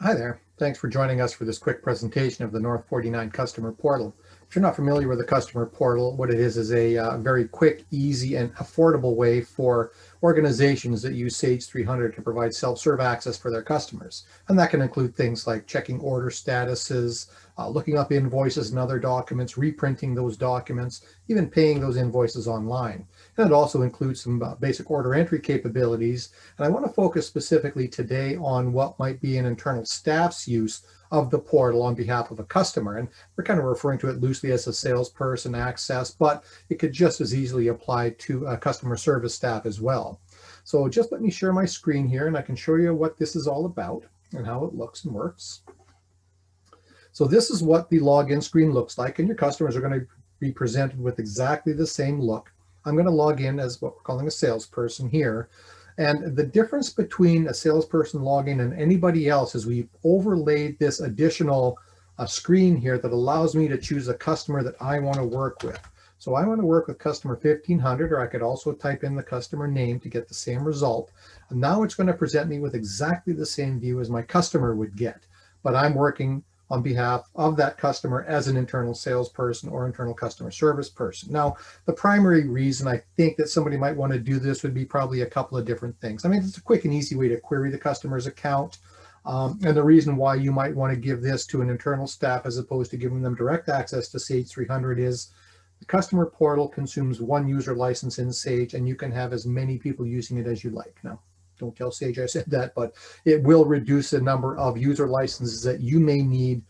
Hi there. Thanks for joining us for this quick presentation of the North49 Customer Portal. If you're not familiar with the Customer Portal, what it is a very quick, easy, and affordable way for organizations that use Sage 300 to provide self-serve access for their customers. And that can include things like checking order statuses, looking up invoices and other documents, reprinting those documents, even paying those invoices online. And it also includes some basic order entry capabilities. And I want to focus specifically today on what might be an internal staff's use of the portal on behalf of a customer. And we're kind of referring to it loosely as a salesperson access, but it could just as easily apply to customer service staff as well. So just let me share my screen here and I can show you what this is all about and how it looks and works. So this is what the login screen looks like, and your customers are going to be presented with exactly the same look. I'm going to log in as what we're calling a salesperson here. And the difference between a salesperson login and anybody else is we've overlaid this additional screen here that allows me to choose a customer that I want to work with. So I want to work with customer 1500, or I could also type in the customer name to get the same result. And now it's going to present me with exactly the same view as my customer would get. But I'm working on behalf of that customer as an internal salesperson or internal customer service person. Now, the primary reason I think that somebody might want to do this would be probably a couple of different things. I mean, it's a quick and easy way to query the customer's account. And the reason why you might want to give this to an internal staff as opposed to giving them direct access to Sage 300 is the customer portal consumes one user license in Sage, and you can have as many people using it as you like. Now, don't tell Sage I said that, but it will reduce the number of user licenses that you may need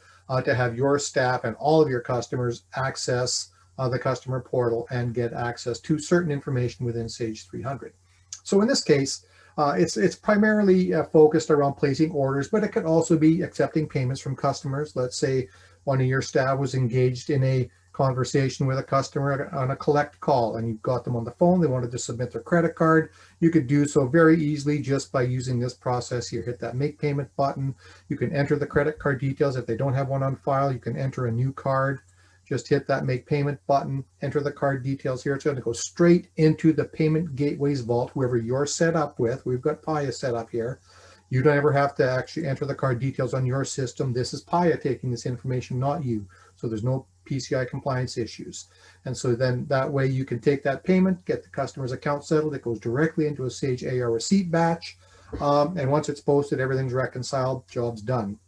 to have your staff and all of your customers access the customer portal and get access to certain information within Sage 300. So in this case, it's primarily focused around placing orders, but it could also be accepting payments from customers. Let's say one of your staff was engaged in a conversation with a customer on a collect call, and you got them on the phone, they wanted to submit their credit card. You could do so very easily just by using this process here. Hit that make payment button. You can enter the credit card details. If they don't have one on file, you can enter a new card. Just hit that make payment button, enter the card details here. It's going to go straight into the payment gateways vault, whoever you're set up with. We've got Paya set up here. You don't ever have to actually enter the card details on your system. This is Paya taking this information, not you. So there's no PCI compliance issues. And so then that way you can take that payment, get the customer's account settled. It goes directly into a Sage AR receipt batch. And once it's posted, everything's reconciled, job's done.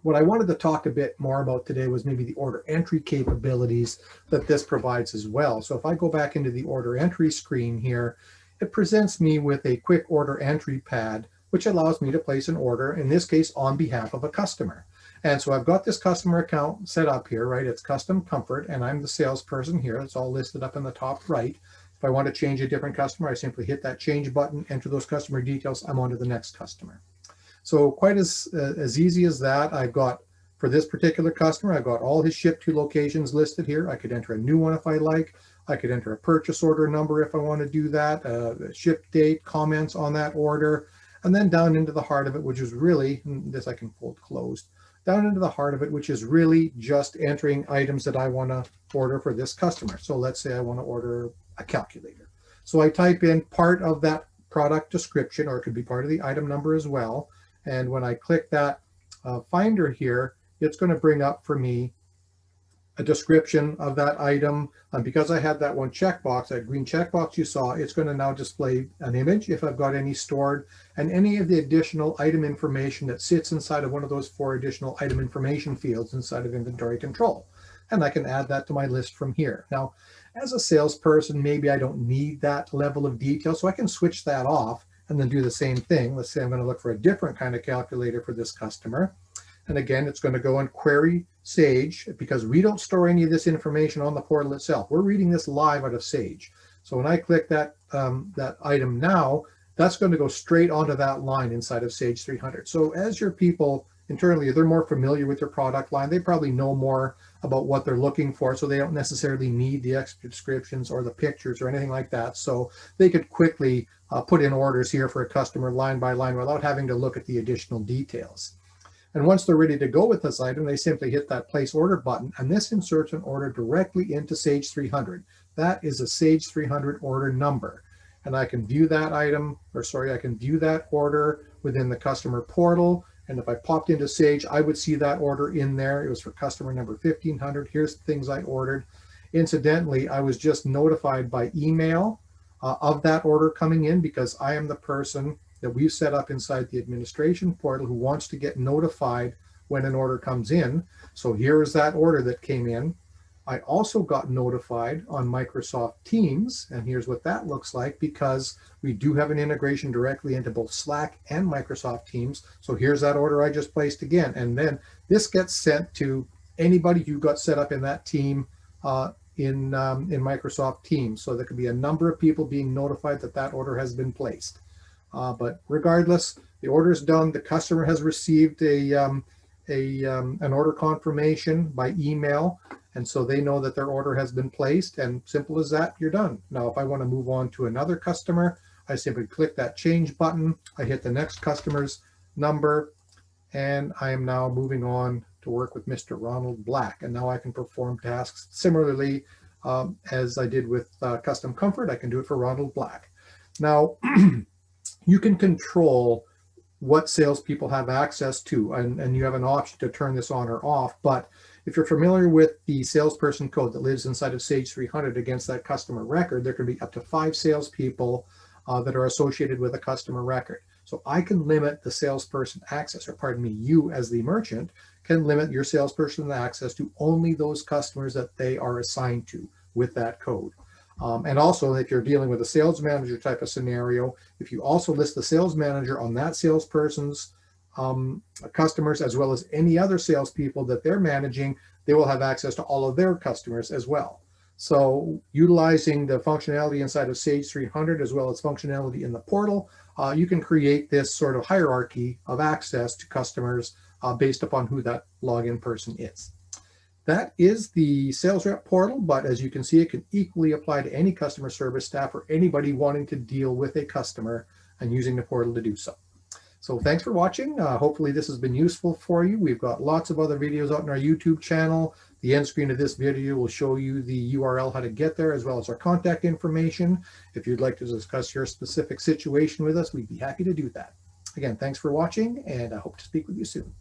What I wanted to talk a bit more about today was maybe the order entry capabilities that this provides as well. So if I go back into the order entry screen here, it presents me with a quick order entry pad, which allows me to place an order, in this case, on behalf of a customer. And so I've got this customer account set up here, right? It's custom comfort, and I'm the salesperson here. It's all listed up in the top right. If I want to change a different customer, I simply hit that change button, enter those customer details, I'm on to the next customer. So quite as easy as that. I've got, for this particular customer, I've got all his ship to locations listed here. I could enter a new one if I like. I could enter a purchase order number if I want to do that, ship date, comments on that order, and then down into the heart of it, which is really, this I can fold closed, down into the heart of it, which is really just entering items that I want to order for this customer. So let's say I want to order a calculator. So I type in part of that product description, or it could be part of the item number as well. And when I click that finder here, it's going to bring up for me a description of that item. Because I had that one checkbox, that green checkbox you saw, it's going to now display an image if I've got any stored, and any of the additional item information that sits inside of one of those 4 additional item information fields inside of inventory control. And I can add that to my list from here. Now, as a salesperson, maybe I don't need that level of detail, so I can switch that off and then do the same thing. Let's say I'm going to look for a different kind of calculator for this customer. And again, it's going to go and query Sage, because we don't store any of this information on the portal itself. We're reading this live out of Sage. So when I click that, that item now, that's going to go straight onto that line inside of Sage 300. So as your people internally, they're more familiar with their product line. They probably know more about what they're looking for, so they don't necessarily need the extra descriptions or the pictures or anything like that. So they could quickly put in orders here for a customer line by line without having to look at the additional details. And once they're ready to go with this item, they simply hit that place order button, and this inserts an order directly into Sage 300. That is a Sage 300 order number. And I can view that item, or sorry, I can view that order within the customer portal. And if I popped into Sage, I would see that order in there. It was for customer number 1500. Here's the things I ordered. Incidentally, I was just notified by email of that order coming in, because I am the person that we've set up inside the administration portal who wants to get notified when an order comes in. So here is that order that came in. I also got notified on Microsoft Teams, and here's what that looks like, because we do have an integration directly into both Slack and Microsoft Teams. So here's that order I just placed again, and then this gets sent to anybody who got set up in that team in Microsoft Teams. So there could be a number of people being notified that that order has been placed. But regardless, the order is done. The customer has received an order confirmation by email, and so they know that their order has been placed, and simple as that, you're done. Now, if I want to move on to another customer, I simply click that change button. I hit the next customer's number, and I am now moving on to work with Mr. Ronald Black. And now I can perform tasks similarly as I did with Custom Comfort. I can do it for Ronald Black. Now, you can control what salespeople have access to, and you have an option to turn this on or off. But if you're familiar with the salesperson code that lives inside of Sage 300 against that customer record, there can be up to 5 salespeople that are associated with a customer record. So I can limit the salesperson access, or pardon me, you as the merchant can limit your salesperson access to only those customers that they are assigned to with that code. And also, if you're dealing with a sales manager type of scenario, if you also list the sales manager on that salesperson's customers, as well as any other salespeople that they're managing, they will have access to all of their customers as well. So utilizing the functionality inside of Sage 300 as well as functionality in the portal, you can create this sort of hierarchy of access to customers based upon who that login person is. That is the sales rep portal, but as you can see, it can equally apply to any customer service staff or anybody wanting to deal with a customer and using the portal to do so. So thanks for watching. Hopefully this has been useful for you. We've got lots of other videos out on our YouTube channel. The end screen of this video will show you the URL, how to get there, as well as our contact information. If you'd like to discuss your specific situation with us, we'd be happy to do that. Again, thanks for watching, and I hope to speak with you soon.